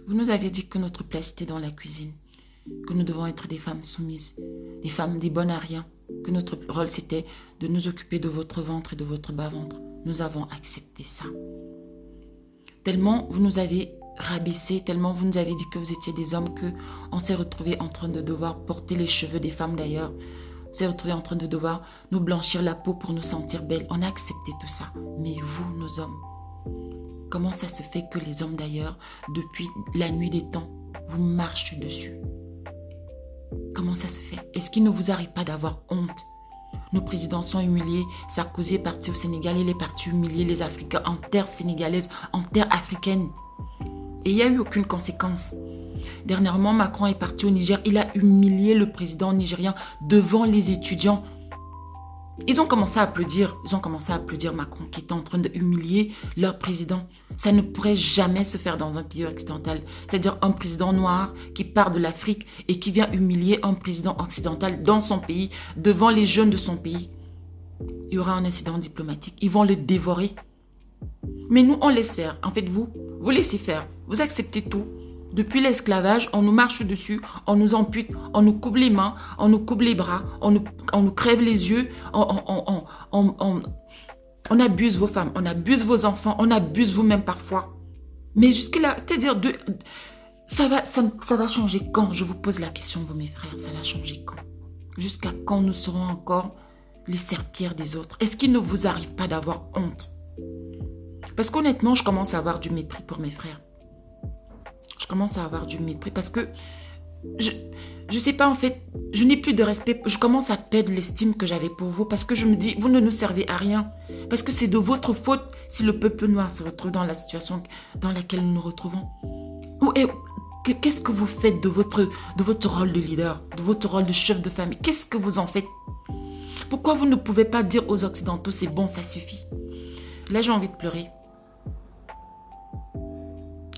Vous nous aviez dit que notre place était dans la cuisine, que nous devons être des femmes soumises, des femmes des bonnes à rien, que notre rôle c'était de nous occuper de votre ventre et de votre bas-ventre. Nous avons accepté ça. Tellement vous nous avez rabaissé, tellement vous nous avez dit que vous étiez des hommes que on s'est retrouvés en train de devoir porter les cheveux des femmes d'ailleurs. On s'est retrouvés en train de devoir nous blanchir la peau pour nous sentir belles. On a accepté tout ça. Mais vous, nos hommes, comment ça se fait que les hommes d'ailleurs, depuis la nuit des temps, vous marchent dessus? Comment ça se fait? Est-ce qu'il ne vous arrive pas d'avoir honte? Nos présidents sont humiliés. Sarkozy est parti au Sénégal, il est parti humilier les Africains en terre sénégalaise, en terre africaine. Et il n'y a eu aucune conséquence. Dernièrement, Macron est parti au Niger, il a humilié le président nigérien devant les étudiants. Ils ont commencé à applaudir Macron qui était en train de humilier leur président. Ça ne pourrait jamais se faire dans un pays occidental. C'est-à-dire un président noir qui part de l'Afrique et qui vient humilier un président occidental dans son pays, devant les jeunes de son pays. Il y aura un incident diplomatique. Ils vont le dévorer. Mais nous, on laisse faire. En fait, vous laissez faire. Vous acceptez tout. Depuis l'esclavage, on nous marche dessus, on nous ampute, on nous coupe les mains, on nous coupe les bras, on nous crève les yeux, on abuse vos femmes, on abuse vos enfants, on abuse vous-même parfois. Mais jusque-là, c'est-à-dire, ça va changer quand? Je vous pose la question, vous mes frères, ça va changer quand? Jusqu'à quand nous serons encore les serpillères des autres? Est-ce qu'il ne vous arrive pas d'avoir honte? Parce qu'honnêtement, je commence à avoir du mépris pour mes frères. Je commence à avoir du mépris parce que je sais pas en fait, je n'ai plus de respect. Je commence à perdre l'estime que j'avais pour vous parce que je me dis, vous ne nous servez à rien. Parce que c'est de votre faute si le peuple noir se retrouve dans la situation dans laquelle nous nous retrouvons. Qu'est-ce que vous faites de votre rôle de leader, de votre rôle de chef de famille? Qu'est-ce que vous en faites? Pourquoi vous ne pouvez pas dire aux Occidentaux, c'est bon, ça suffit? Là, j'ai envie de pleurer.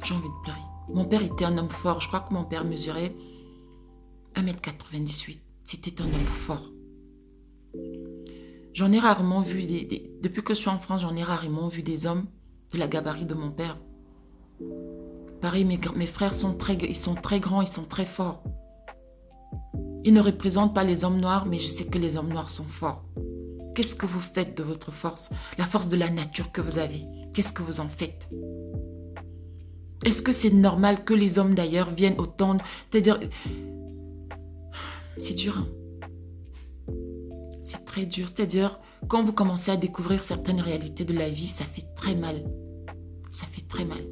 J'ai envie de pleurer. Mon père était un homme fort. Je crois que mon père mesurait 1,98 m. C'était un homme fort. J'en ai rarement vu depuis que je suis en France, j'en ai rarement vu des hommes de la gabarit de mon père. Pareil, mes frères sont très grands, ils sont très forts. Ils ne représentent pas les hommes noirs, mais je sais que les hommes noirs sont forts. Qu'est-ce que vous faites de votre force? La force de la nature que vous avez. Qu'est-ce que vous en faites? Est-ce que c'est normal que les hommes d'ailleurs viennent autant... C'est-à-dire... C'est dur. Hein? C'est très dur. C'est-à-dire, quand vous commencez à découvrir certaines réalités de la vie, ça fait très mal. Ça fait très mal.